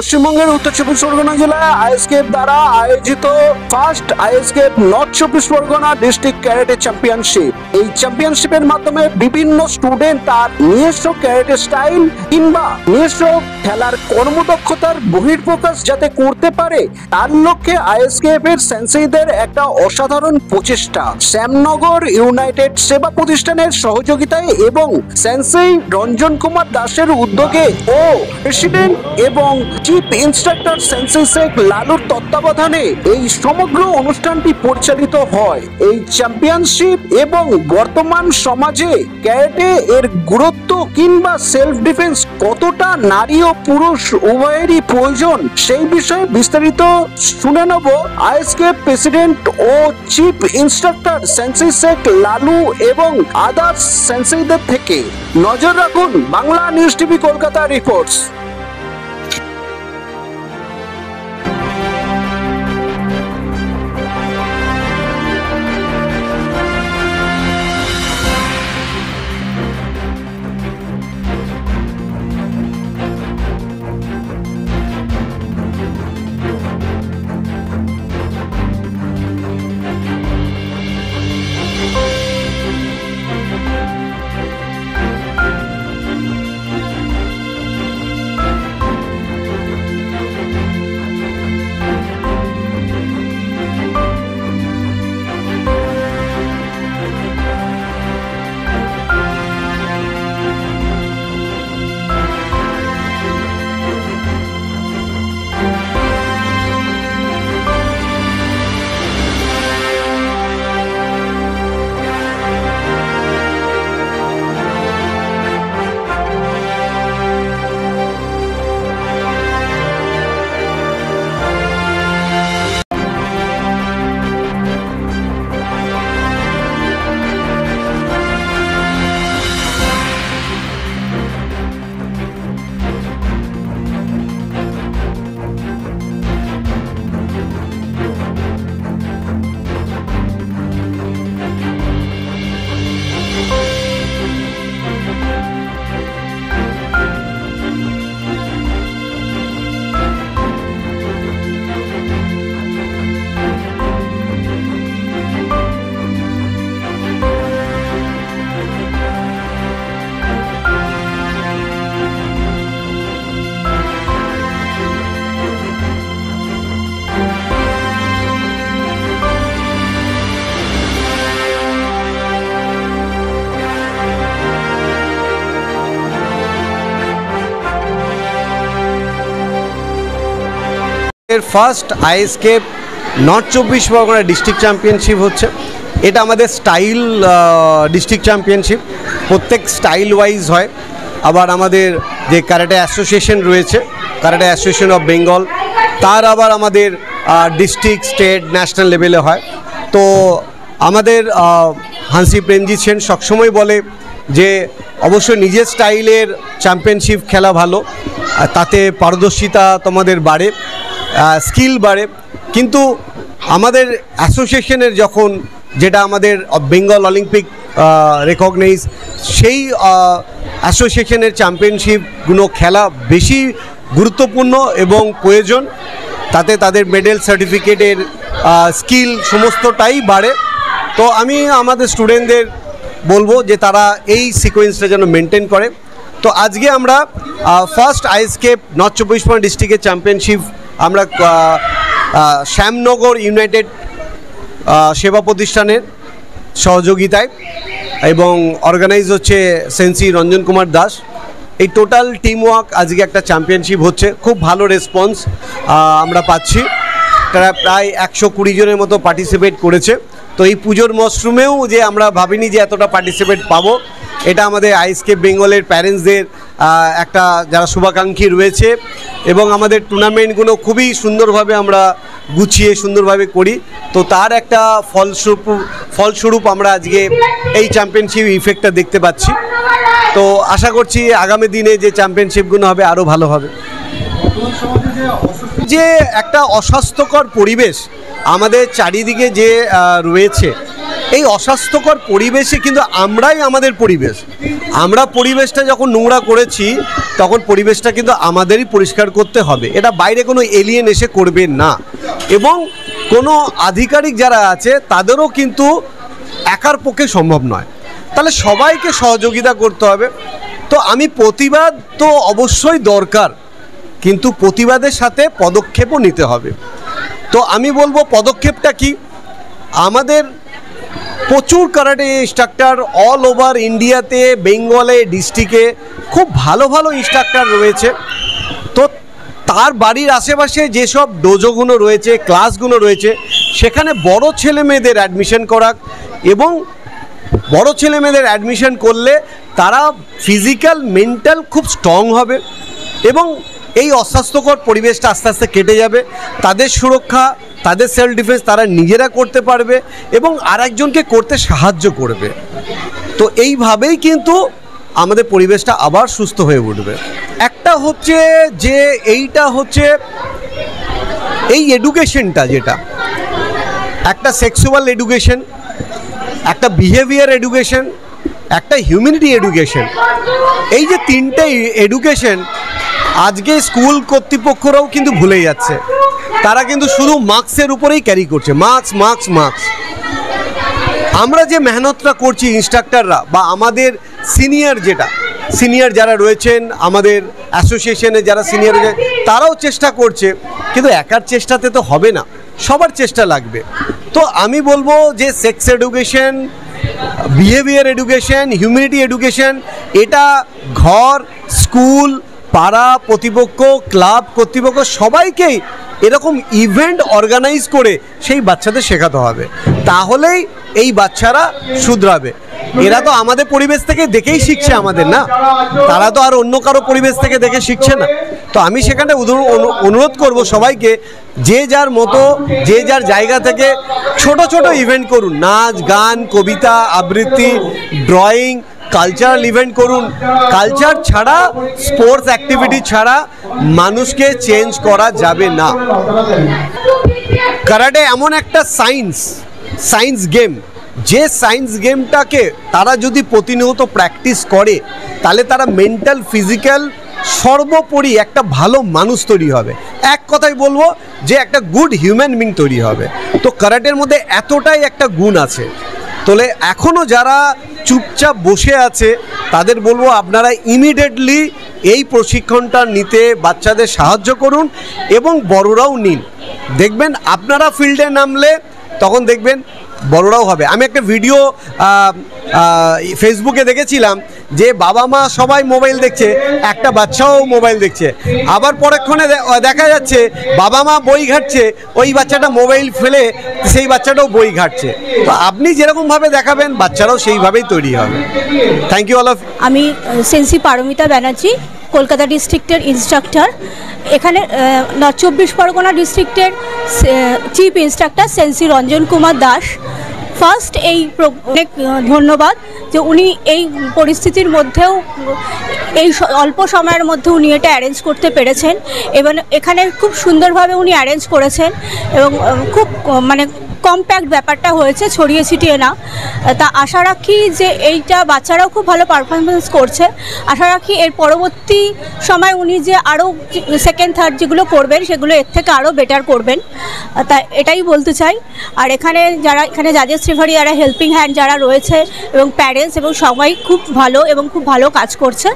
পশ্চিমবঙ্গের উত্তর চব্বিশ পরগনা জেলায় আইএসকেএফ দ্বারা আয়োজিত ফার্স্ট আইএসকেএফ নর্থ চব্বিশ পরগনা ডিস্ট্রিক্ট ক্যারেটে চ্যাম্পিয়নশিপ। এই চ্যাম্পিয়নশিপের মাধ্যমে বিভিন্ন স্টুডেন্ট তার নিজস্ব ক্যারেটে স্টাইল কিংবা নিজস্ব খেলার কর্মদক্ষতার বহিঃপ্রকাশ যাতে করতে পারে তার লক্ষ্যে আইএসকেএফ এর সেন্সেইদের একটা অসাধারণ প্রচেষ্টা। শ্যামনগর ইউনাইটেড সেবা প্রতিষ্ঠানের সহযোগিতায় এবং সেন্সেই রঞ্জন কুমার দাসের উদ্যোগে ও প্রেসিডেন্ট এবং চিফ ইন্সট্রাক্টর সেন্সেই শেখ লালুর তত্ত্বাবধানে এই সমগ্র অনুষ্ঠানটি পরিচালিত হয়। এই চ্যাম্পিয়নশিপ এবং বর্তমান সমাজে ক্যারেটে এর গুরুত্ব কিংবা সেলফ ডিফেন্স কতটা নারী ও পুরুষ উভয়েরই প্রয়োজন সেই বিষয়ে বিস্তারিত শুনে নেব আইএসকেএফ প্রেসিডেন্ট ও chief instructor sensei Sheikh Lalu এবং আদার্স সেন্সেইদের থেকে। নজর রাখুন Bangla news TV Kolkata reports. First ISKF north চব্বিশ পরগনা ডিস্ট্রিক্ট চ্যাম্পিয়নশিপ হচ্ছে। এটা আমাদের স্টাইল ডিস্ট্রিক্ট চ্যাম্পিয়নশিপ, প্রত্যেক স্টাইল ওয়াইজ হয়। আবার আমাদের যে ক্যারাটে অ্যাসোসিয়েশন রয়েছে, ক্যারাটে অ্যাসোসিয়েশন অফ বেঙ্গল, তার আবার আমাদের ডিস্ট্রিক্ট স্টেট ন্যাশনাল লেভেলে হয়। তো আমাদের হান্সি প্রেমজিৎ সেন সবসময় বলে যে অবশ্যই নিজের স্টাইলের চ্যাম্পিয়নশিপ খেলা ভালো, তাতে পারদর্শিতা তোমাদের বাড়ে, স্কিল বাড়ে। কিন্তু আমাদের অ্যাসোসিয়েশনের যখন যেটা আমাদের বেঙ্গল অলিম্পিক রেকগনাইজ, সেই অ্যাসোসিয়েশনের চ্যাম্পিয়নশিপগুলো খেলা বেশি গুরুত্বপূর্ণ এবং প্রয়োজন, তাতে তাদের মেডেল সার্টিফিকেটের স্কিল সমস্তটাই বাড়ে। তো আমি আমাদের স্টুডেন্টদের বলবো যে তারা এই সিকোয়েন্সটা যেন মেনটেন করে। তো আজকে আমরা ফার্স্ট আইএসকেএফ নর্থ চব্বিশ পরগনা ডিস্ট্রিক্টের চ্যাম্পিয়নশিপ আমরা শ্যামনগর ইউনাইটেড সেবা প্রতিষ্ঠানের সহযোগিতায় এবং অর্গানাইজ হচ্ছে সেন্সি রঞ্জন কুমার দাস। এই টোটাল টিম ওয়ার্ক আজকে একটা চ্যাম্পিয়নশিপ হচ্ছে, খুব ভালো রেসপন্স আমরা পাচ্ছি। তারা প্রায় 120 জনের মতো পার্টিসিপেট করেছে। তো এই পুজোর মশরুমেও যে আমরা ভাবিনি যে এতটা পার্টিসিপেট পাবো, এটা আমাদের আইএসকেএফ বেঙ্গলের প্যারেন্টসদের একটা যারা শুভাকাঙ্ক্ষী রয়েছে এবং আমাদের টুর্নামেন্টগুলো খুবই সুন্দরভাবে আমরা গুছিয়ে সুন্দরভাবে করি। তো তার একটা ফলস্বরূপ আমরা আজকে এই চ্যাম্পিয়নশিপ ইফেক্টটা দেখতে পাচ্ছি। তো আশা করছি আগামী দিনে যে চ্যাম্পিয়নশিপগুলো হবে আরও ভালো হবে। যে একটা অস্বাস্থ্যকর পরিবেশ আমাদের চারিদিকে যে রয়েছে, এই অস্বাস্থ্যকর পরিবেশে কিন্তু আমরাই আমাদের পরিবেশ, আমরা পরিবেশটা যখন নোংরা করেছি তখন পরিবেশটা কিন্তু আমাদেরই পরিষ্কার করতে হবে। এটা বাইরে কোনো এলিয়েন এসে করবে না, এবং কোনো আধিকারিক যারা আছে তাদেরও কিন্তু একার পক্ষে সম্ভব নয়, তাহলে সবাইকে সহযোগিতা করতে হবে। তো আমি প্রতিবাদ তো অবশ্যই দরকার, কিন্তু প্রতিবাদের সাথে পদক্ষেপও নিতে হবে। তো আমি বলবো পদক্ষেপটা কি, আমাদের প্রচুর কারাটে ইনস্ট্রাক্টর অল ওভার ইন্ডিয়াতে, বেঙ্গলে, ডিস্ট্রিক্টে খুব ভালো ভালো ইনস্ট্রাক্টর রয়েছে। তো তার বাড়ির আশেপাশে যেসব ডোজোগুলো রয়েছে, ক্লাসগুলো রয়েছে, সেখানে বড় ছেলে মেয়েদের অ্যাডমিশন করাক, এবং বড় ছেলে মেয়েদের অ্যাডমিশন করলে তারা ফিজিক্যাল মেন্টাল খুব স্ট্রং হবে, এবং এই অস্বাস্থ্যকর পরিবেশটা আস্তে আস্তে কেটে যাবে। তাদের সুরক্ষা, তাদের সেলফ ডিফেন্স তারা নিজেরা করতে পারবে এবং আরেকজনকে করতে সাহায্য করবে। তো এইভাবেই কিন্তু আমাদের পরিবেশটা আবার সুস্থ হয়ে উঠবে। একটা হচ্ছে যে এইটা হচ্ছে এই এডুকেশনটা, যেটা একটা সেক্সুয়াল এডুকেশন, একটা বিহেভিয়ার এডুকেশন, একটা হিউম্যানিটি এডুকেশন, এই যে তিনটে এডুকেশন আজকে স্কুল কর্তৃপক্ষরাও কিন্তু ভুলে যাচ্ছে। তারা কিন্তু শুধু মার্কসের উপরেই ক্যারি করছে, মার্কস মার্কস মার্কস। আমরা যে মেহনতটা করছি ইনস্ট্রাক্টররা বা আমাদের সিনিয়র যারা রয়েছেন, আমাদের অ্যাসোসিয়েশনে যারা সিনিয়র রয়েছে, তারাও চেষ্টা করছে, কিন্তু একার চেষ্টাতে তো হবে না, সবার চেষ্টা লাগবে। তো আমি বলবো যে sex education, behaviour education, humanity education, এটা ঘর, স্কুল, পাড়া প্রতিপক্ষ, ক্লাব কর্তৃপক্ষ সবাইকেই এরকম ইভেন্ট অর্গানাইজ করে সেই বাচ্চাদের শেখাতে হবে, তাহলেই এই বাচ্চারা শুধরাবে। এরা তো আমাদের পরিবেশ থেকে দেখেই শিখছে আমাদের, না তারা তো আর অন্য কারো পরিবেশ থেকে দেখে শিখছে না। তো আমি সেখানে অনুরোধ করব সবাইকে, যে যার মতো যে যার জায়গা থেকে ছোট ছোট ইভেন্ট করুন, নাচ গান, কবিতা আবৃত্তি, ড্রয়িং, কালচারাল ইভেন্ট করুন। কালচার ছাড়া, স্পোর্টস অ্যাক্টিভিটি ছাড়া মানুষকে চেঞ্জ করা যাবে না। কারাটে এমন একটা সায়েন্স গেম, যে সায়েন্স গেমটাকে তারা যদি প্রতিনিয়ত প্র্যাকটিস করে, তাহলে তারা মেন্টাল, ফিজিক্যাল, সর্বোপরি একটা ভালো মানুষ তৈরি হবে। এক কথাই বলবো যে একটা গুড হিউম্যান বিং তৈরি হবে। তো কারাটের মধ্যে এতটাই একটা গুণ আছে। তাহলে এখনও যারা চুপচাপ বসে আছে তাদের বলবো, আপনারা ইমিডিয়েটলি এই প্রশিক্ষণটা নিতে বাচ্চাদের সাহায্য করুন, এবং বড়রাও নিন। দেখবেন আপনারা ফিল্ডে নামলে তখন দেখবেন বড়রাও হবে। আমি একটা ভিডিও ফেসবুকে দেখেছিলাম যে বাবা মা সবাই মোবাইল দেখছে, একটা বাচ্চাও মোবাইল দেখছে, আবার পরক্ষণে দেখা যাচ্ছে বাবা মা বই ঘাটছে, ওই বাচ্চাটা মোবাইল ফেলে সেই বাচ্চাটাও বই ঘাটছে। তো আপনি যেরকমভাবে দেখাবেন বাচ্চারাও সেইভাবেই তৈরি হবে। Thank you all of. আমি সেন্সি পারমিতা ব্যানার্জি, কলকাতা ডিস্ট্রিক্টের ইনস্ট্রাক্টর। এখানে নর্থ চব্বিশ পরগনা ডিস্ট্রিক্টের chief instructor sensei Ranjan Kumar Das. First অনেক ধন্যবাদ যে উনি এই পরিস্থিতির মধ্যেও, এই অল্প সময়ের মধ্যে উনি এটা অ্যারেঞ্জ করতে পেরেছেন, এবং এখানে খুব সুন্দরভাবে উনি অ্যারেঞ্জ করেছেন, এবং খুব কম্প্যাক্ট ব্যাপারটা হয়েছে, ছড়িয়ে ছিটিয়ে না। তা আশা রাখি যে এইটা বাচ্চারাও খুব ভালো পারফরমেন্স করছে। আশা রাখি এর পরবর্তী সময় উনি যে আরও সেকেন্ড থার্ড যেগুলো করবেন সেগুলো এর থেকে আরও বেটার করবেন, তা এটাই বলতে চাই। আর এখানে জাজেস রেফারি, যারা হেল্পিং হ্যান্ড যারা রয়েছে, এবং প্যারেন্টস, এবং সবাই খুব ভালো এবং খুব ভালো কাজ করছে।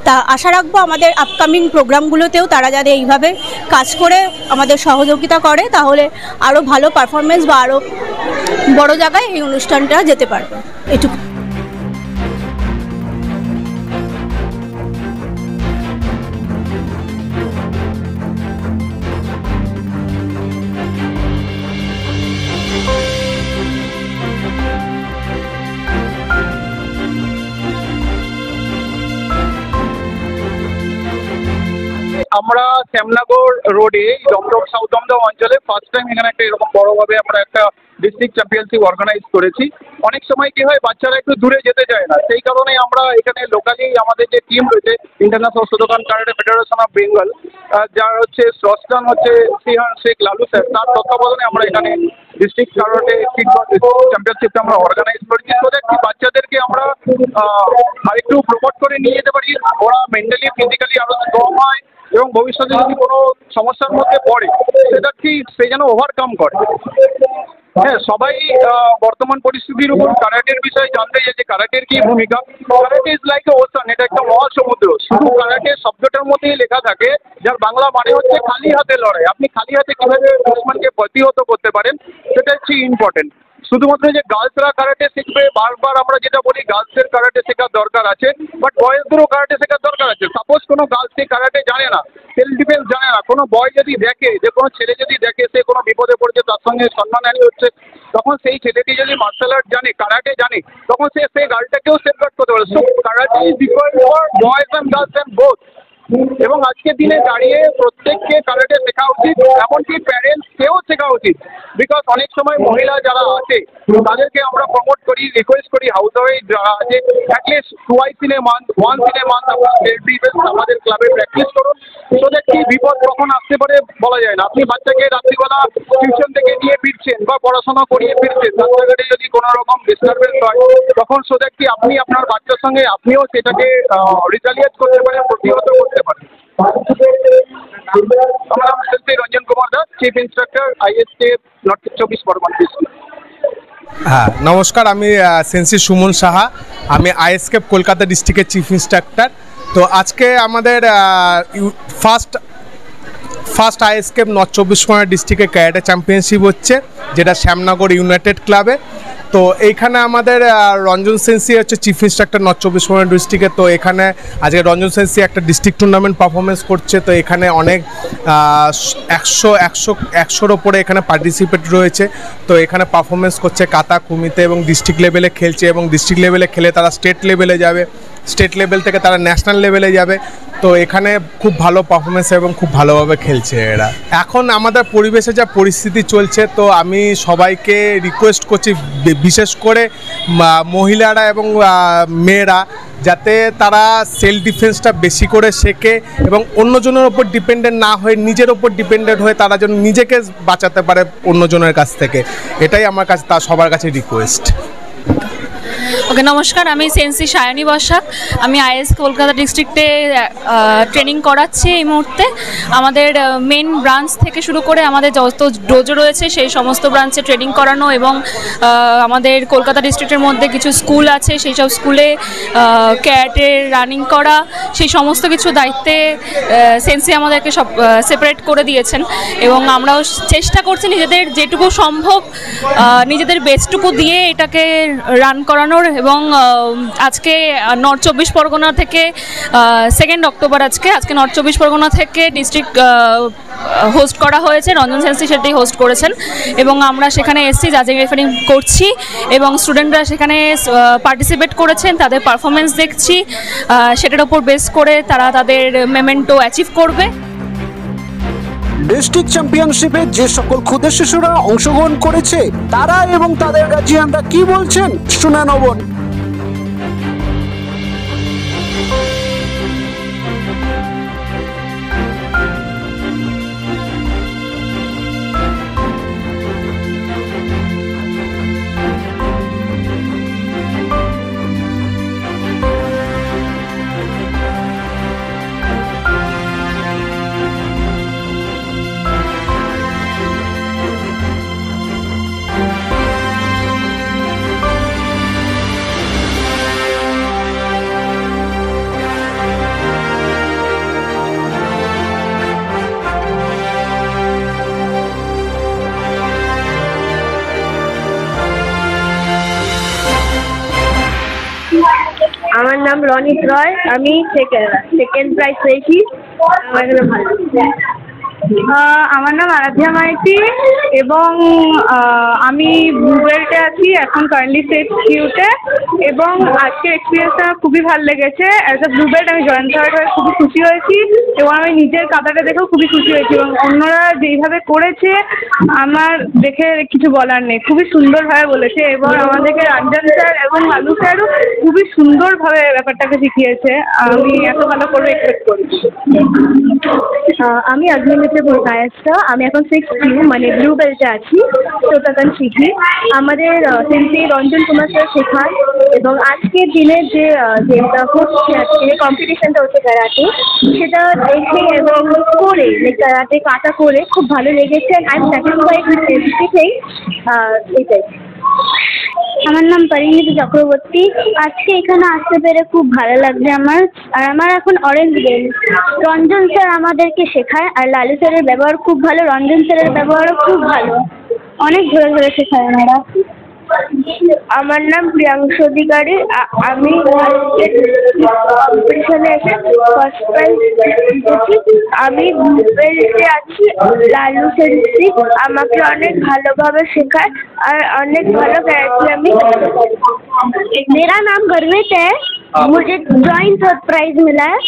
তা আশা রাখবো আমাদের আপকামিং প্রোগ্রামগুলোতেও তারা যাতে এইভাবে কাজ করে আমাদের সহযোগিতা করে, তাহলে আরও ভালো পারফরমেন্স বা আরও বড় জায়গায় এই অনুষ্ঠানটা যেতে পারবে। এটুকু। আমরা শ্যামনগর রোডে দমদম সাউথ দমদম অঞ্চলে ফার্স্ট টাইম এখানে একটা এরকম বড়ভাবে আমরা একটা ডিস্ট্রিক্ট চ্যাম্পিয়নশিপ অর্গানাইজ করেছি। অনেক সময় কি হয়, বাচ্চারা একটু দূরে যেতে চায় না, সেই কারণে আমরা এখানে লোকালি আমাদের যে টিম রয়েছে international Shotokan karate federation of Bengal, যার হচ্ছে স্রষ্টান হচ্ছে শ্রীহান শেখ লালু স্যার, তার তত্ত্বাবধানে আমরা এখানে ডিস্ট্রিক্ট কারাটে চ্যাম্পিয়নশিপটা আমরা অর্গানাইজ করেছি। তো দেখি বাচ্চাদেরকে আমরা আরেকটু প্রমোট করে নিয়ে যেতে পারি, ওরা মেন্টালি ফিজিক্যালি আরও স্ট্রং হয় এবং ভবিষ্যতে যদি কোনো সমস্যার মধ্যে পড়ে সেটা কি সে যেন ওভারকাম করে। হ্যাঁ, সবাই বর্তমান পরিস্থিতির উপর কারাটের বিষয়ে জানতে চাইছে, কারাটের কি ভূমিকা। Karate is like a ocean, এটা একটা মহাসমুদ্র। শুধু কারাটে শব্দটার মধ্যেই লেখা থাকে, যার বাংলা মানে হচ্ছে খালি হাতে লড়াই। আপনি খালি হাতে কীভাবে দুশমনকে প্রতিহত করতে পারেন সেটা হচ্ছে ইম্পর্টেন্ট। শুধুমাত্র যে গার্লসরা কারাটে শিখবে, বারবার আমরা যেটা বলি গার্লসের কারাটে শেখার দরকার আছে, বাট বয়েজদেরও কারাটে শেখার দরকার আছে। সাপোজ কোনো গার্লস সেই কারাটে জানে না, সেলফ ডিফেন্স জানে না, কোনো বয় যদি দেখে, যে কোনো ছেলে যদি দেখে সে কোনো বিপদে পড়েছে, তার সঙ্গে সম্মানহানি হচ্ছে, তখন সেই ছেলেটি যদি মার্শাল আর্ট জানে, কারাটে জানে, তখন সে সেই গার্লটাকেও সেফগার্ড করতে পারে। So karate is equal for boys and girls and both. এবং আজকের দিনে দাঁড়িয়ে প্রত্যেককে কারাটে শেখা উচিত, এমনকি প্যারেন্টসকেও শেখা উচিত। বিকজ অনেক সময় মহিলা যারা আছে তাদেরকে আমরা প্রমোট করি, রিকোয়েস্ট করি হাউস ওয়াইফ যারা আছে at least twice in a month, once in a month আপনার সেলফ ডিফেন্স আমাদের ক্লাবে প্র্যাকটিস করুন। সো দ্যাট কি বিপদ কখন আসতে পারে বলা যায় না। আপনি বাচ্চাকে রাত্রিবেলা টিউশন থেকে নিয়ে ফিরছেন বা পড়াশোনা করিয়ে ফিরছেন, রাস্তাঘাটে যদি কোনো রকম ডিস্টারবেন্স হয় তখন সো দ্যাট কি আপনি আপনার বাচ্চার সঙ্গে আপনিও সেটাকে রিটালিয়েট করতে পারেন, প্রতিহত করতে পারেন। আমার নাম Shri Ranjan Kumar Das, chief instructor ISK north 24 Pargana district. হ্যাঁ, নমস্কার, আমি সেন্সি সুমন সাহা, আমি আইএসকেপ কলকাতা ডিস্ট্রিক্টের চিফ ইন্সট্রাক্টর। তো আজকে আমাদের ফার্স্ট আইএসকেপ নর্থ 24 পরগনা ডিস্ট্রিক্টে ক্যারাটে চ্যাম্পিয়নশিপ হচ্ছে, যেটা শ্যামনগর ইউনাইটেড ক্লাবে। তো এইখানে আমাদের রঞ্জন সেন্সি হচ্ছে চিফ ইন্সট্রাক্টর নর্থ 24 পরগনা ডিস্ট্রিক্টে। তো এখানে আজকে রঞ্জন সেন্সি একটা ডিস্ট্রিক্ট টুর্নামেন্ট পারফরমেন্স করছে। তো এখানে অনেক 100-র ওপরে এখানে পার্টিসিপেট রয়েছে। তো এখানে পারফরমেন্স করছে কাতা কুমিতে এবং ডিস্ট্রিক্ট লেভেলে খেলছে, এবং ডিস্ট্রিক্ট লেভেলে খেলে তারা স্টেট লেভেলে যাবে, স্টেট লেভেল থেকে তারা ন্যাশনাল লেভেলে যাবে। তো এখানে খুব ভালো পারফরমেন্স এবং খুব ভালোভাবে খেলছে এরা। এখন আমাদের পরিবেশে যা পরিস্থিতি চলছে, তো আমি সবাইকে রিকোয়েস্ট করছি, বিশেষ করে মহিলারা এবং মেয়েরা, যাতে তারা সেলফ ডিফেন্সটা বেশি করে শেখে এবং অন্যজনের ওপর ডিপেন্ডেন্ট না হয়ে নিজের ওপর ডিপেন্ডেন্ট হয়ে তারা যেন নিজেকে বাঁচাতে পারে অন্যজনের কাছ থেকে। এটাই আমার কাছে সবার কাছে রিকোয়েস্ট। ওকে, নমস্কার, আমি সেন্সি সায়নী বসাক, আমি আইএস কলকাতা ডিস্ট্রিক্টে ট্রেনিং করাচ্ছি এই মুহূর্তে। আমাদের মেন ব্রাঞ্চ থেকে শুরু করে আমাদের যত ডোজো রয়েছে সেই সমস্ত ব্রাঞ্চে ট্রেনিং করানো, এবং আমাদের কলকাতা ডিস্ট্রিক্টের মধ্যে কিছু স্কুল আছে, সেই সব স্কুলে ক্যারাটে রানিং করা, সেই সমস্ত কিছু দায়িত্বে সেন্সি আমাদেরকে সব সেপারেট করে দিয়েছেন। এবং আমরাও চেষ্টা করছি নিজেদের যেটুকু সম্ভব নিজেদের বেস্টটুকু দিয়ে এটাকে রান করানোর। এবং আজকে নর্থ 24 পরগনা থেকে 2 অক্টোবর আজকে নর্থ 24 পরগনা থেকে ডিস্ট্রিক্ট হোস্ট করা হয়েছে, রঞ্জন সেন্সি সেটাই হোস্ট করেছেন, এবং আমরা সেখানে এসছি, জাজিং রেফারিং করছি, এবং স্টুডেন্টরা সেখানে পার্টিসিপেট করেছেন, তাদের পারফরমেন্স দেখছি, সেটার উপর বেস করে তারা তাদের মেমেন্টো অ্যাচিভ করবে। ডিস্ট্রিক্ট চ্যাম্পিয়নশিপে যে সকল ক্ষুদে শিশুরা অংশগ্রহণ করেছে তারা এবং তাদের গার্জিয়ানরা কি বলছেন শুনে নেব। আমার নাম রনিত রয়, আমি সেকেন্ড প্রাইজ পেয়েছি। আমার এখানে ভালো। আমার নাম আরাধ্যা মাইতি এবং আমি ব্লু বেল্টে আছি এখন কারেন্টলি সিকিউতে, এবং আজকের এক্সপিরিয়েন্সটা খুবই ভালো লেগেছে। অ্যাজ আ ব্লু বেল্ট আমি জয়েন্ট থার্ড হয়ে খুবই খুশি হয়েছি এবং আমি নিজের কাতাটা দেখেও খুবই খুশি হয়েছি, এবং অন্যরা যেইভাবে করেছে আমার দেখে কিছু বলার নেই, খুবই সুন্দরভাবে বলেছে এবং আমাদেরকে রঞ্জন স্যার এবং আলু স্যারও খুবই সুন্দরভাবে ব্যাপারটাকে শিখিয়েছে। আমি এত ভালো করে এক্সপেক্ট করি। আমি আজমিনেতে পড়াইসটা, আমি এখন 6 মানে ব্লু বেল্টে আছি, তো শিখি। আমাদের সেন্সি রঞ্জন কুমার স্যার শেখান, এবং আজকের দিনে যেটা হচ্ছে আজকে কম্পিটিশনটা হচ্ছে ক্যারাটে, সেটা দেখে এবং করে ক্যারাটে কাটা করে খুব ভালো লেগেছে। I am satisfied with everything. এটাই। আমার নাম পরিণীতি চক্রবর্তী। আজকে এখানে আসতে পেরে খুব ভালো লাগছে আমার। আর আমার এখন অরেঞ্জ বেল্ট। রঞ্জন স্যার আমাদেরকে শেখায়, আর লালু স্যারের ব্যবহার খুব ভালো, রঞ্জন স্যারের ব্যবহারও খুব ভালো, অনেক ধরে ধরে শেখায় ওনারা। আমার নাম প্রিয়াংশু অধিকারী। আমি কম্পিটিশনে এসে ফার্স্ট প্রাইজ পেয়েছি। আমি ব্লু বেল্টে আছি। লালু সেন্সি আমাকে অনেক ভালোভাবে শেখায় আর অনেক ভালো ক্যারেক্টার আমি। मेरा नाम गर्वित है, मुझे जॉइंट थर्ड प्राइज मिला है,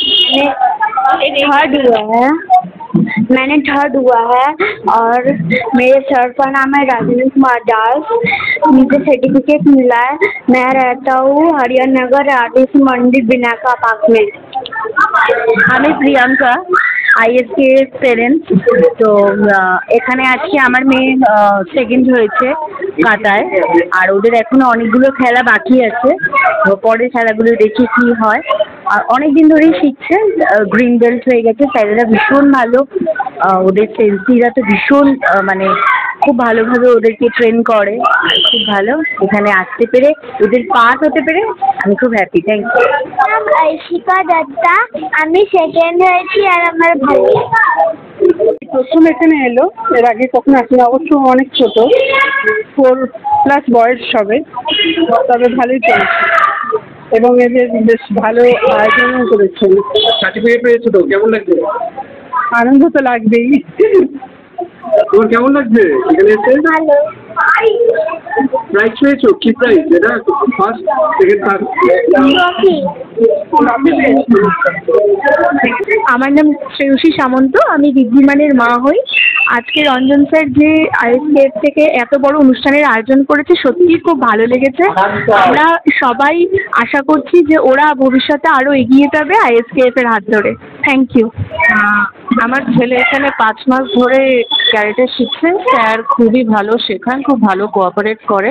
मैंने थर्ड हुआ है और मेरे सर का नाम है राजेंद्र कुमार दास। मुझे सर्टिफिकेट मिला है। मैं रहता हूँ हरियाणनगर आर्टिस्ट मंडी बिनाका पार्क में। আমি প্রিয়াঙ্কা, আইএসকে পেরেন্টস। তো এখানে আজকে আমার মেয়ে সেকেন্ড হয়েছে কাটায়, আর ওদের এখনো অনেকগুলো খেলা বাকি আছে, তো পরে খেলাগুলো দেখি কি হয়। আর অনেক দিন ধরেই শিখছে, গ্রিন বেল্ট হয়ে গেছে। স্যারেরা ভীষণ ভালো, ওদের সেন্সিরা তো ভীষণ মানে খুব ভালোভাবে ওদেরকে ট্রেন করে, খুব ভালো। এখানে আসতে পেরে ওদের পার্ট হতে পেরে আমি খুব হ্যাপি। Thank you. নাম ঐশিকা দত্তা, আমি সেকেন্ড হয়েছি আর আমার ভালো। প্রথম এখানে এলো, এর আগে কখনো আসলে, অবশ্য অনেক ছোট, 4+ বয়স হবে, তবে ভালোই চলছে এবং এদের বেশ ভালো আয়োজনও করেছেন। সার্টিফিকেট পেয়েছো তো, কেমন লাগছে? আনন্দ তো লাগবেই। তোমার কেমন লাগছে এখানে এসে? ভালো। প্রাইজ পেয়েছো? কি প্রাইজ এটা? First, second, third? আমার নাম শ্রেয়সী সামন্ত, আমি ঋদ্ধিমানের মা হই। আজকে রঞ্জন স্যার যে আইএসকেএফ থেকে এত বড় অনুষ্ঠানের আয়োজন করেছে, সত্যিই খুব ভালো লেগেছে। আমরা সবাই আশা করছি যে ওরা ভবিষ্যতে আরও এগিয়ে যাবে আইএসকেএফ এর হাত ধরে। Thank you. আমার ছেলে এখানে 5 মাস ধরে ক্যারেটে শিখছে। স্যার খুবই ভালো শেখান, খুব ভালো কোঅপারেট করে।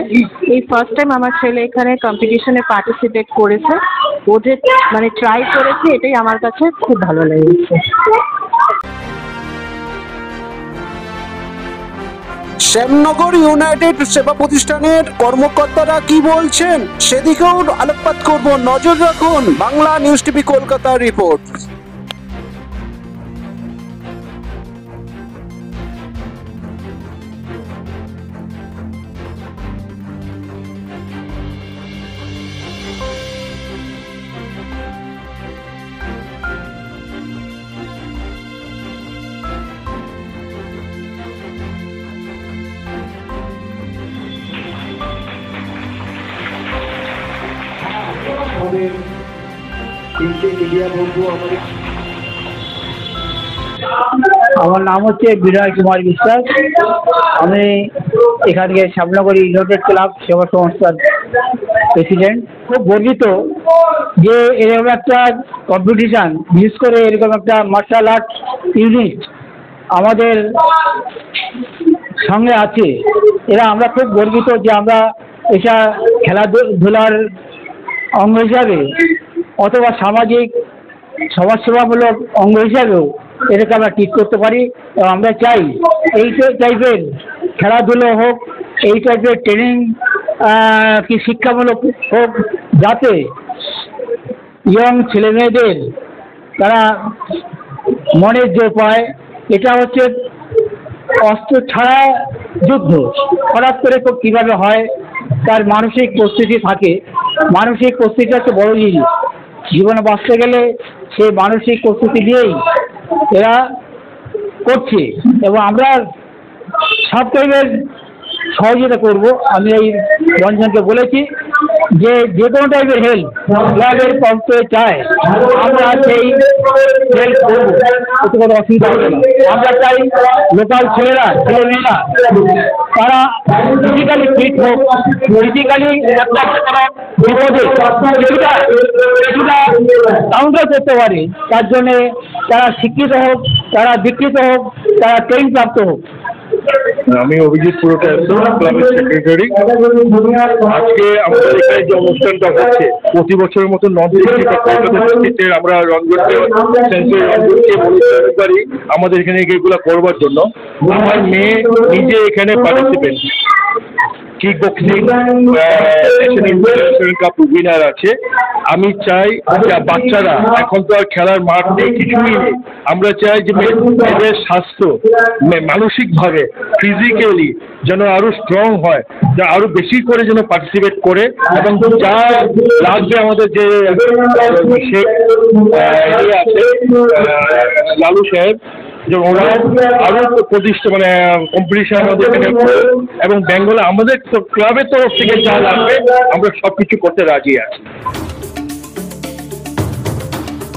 এই ফার্স্ট টাইম আমার ছেলে এখানে কম্পিটিশনে পার্টিসিপেট করেছে, ও যে মানে ট্রাই করেছে, এটাই আমার কাছে খুব ভালো লেগেছে। শ্যামনগর ইউনাইটেড সেবা প্রতিষ্ঠানের কর্মকর্তারা কি বলছেন সেদিকেও আলোকপাত করব। নজর রাখুন Bangla news TV Kolkata report. আমার নাম হচ্ছে বিনয় কুমার বিশ্বাস। আমি এখানকে শ্যামনগর ইউনাইটেড ক্লাব সেবা সংস্থার প্রেসিডেন্ট। খুব গর্বিত যে এরকম একটা কম্পিটিশান, বিশেষ করে এরকম একটা মার্শাল আর্ট ইউনিট আমাদের সঙ্গে আছে। এরা আমরা খুব গর্বিত যে আমরা এটা খেলাধুলার অঙ্গ হিসাবে অথবা সামাজিক সমাজসেবামূলক অঙ্গ হিসাবেও এটাকে আমরা ঠিক করতে পারি। এবং আমরা চাই এই টাইপের খেলাধুলো হোক, এই টাইপের ট্রেনিং কি শিক্ষামূলক হোক, যাতে ইয়ং ছেলেমেয়েদের তারা মনের জোর পায়। এটা হচ্ছে অস্ত্র ছাড়া যুদ্ধ, হঠাৎ করে কীভাবে হয়, তার মানসিক প্রস্তুতি থাকে। মানসিক প্রস্তুতি হচ্ছে বড় জিনিস, জীবনে বাঁচতে গেলে সেই মানসিক প্রস্তুতি দিয়েই এরা করছে এবং আমরা সব টাইপের সহযোগিতা করব। আমি এই রঞ্জনকে বলেছি যে যে কোনো টাইপের হেল্প ক্লাবের পক্ষ চায় আমরা সেই হেল্প করবো, এতে কোনো অসুবিধা হবে না। আমরা চাই লোকাল ছেলেমেয়েরা তারা ফিজিক্যালি ফিট হোক, ফিজিক্যালি একটা বিপদে কিছুটা কাউন্টার করতে পারে, তার জন্যে তারা শিক্ষিত হোক, তারা দীক্ষিত হোক, তারা ট্রেনিং প্রাপ্ত হোক। আমি অভিজিৎ পুরোটা ক্লাবের সেক্রেটারি। আজকে আমাদের এখানে যে অনুষ্ঠানটা হচ্ছে প্রতি বছরের মতো নর্থ ডিস্ট্রিক্টের আমরা রঞ্জনকে পারি আমাদের এখানে এগুলো করবার জন্য। আমার মেয়ে নিজে এখানে participant, kick boxing national cup winner আছে। আমি চাই যে বাচ্চারা এখন তো আর খেলার মাঠ নেই, কিছুই নেই, আমরা চাই যে মেয়েদের স্বাস্থ্য মানসিকভাবে ফিজিক্যালি যেন আরো স্ট্রং হয়, যা আরো বেশি করে যেন পার্টিসিপেট করে এবং যা লাগবে আমাদের যে আছে লালু সাহেব যে ওরা আরো প্রতিষ্ঠা মানে কম্পিটিশন আমাদের এবং বেঙ্গলে আমাদের ক্লাবের তরফ থেকে যা লাগবে আমরা সবকিছু করতে রাজি আছি।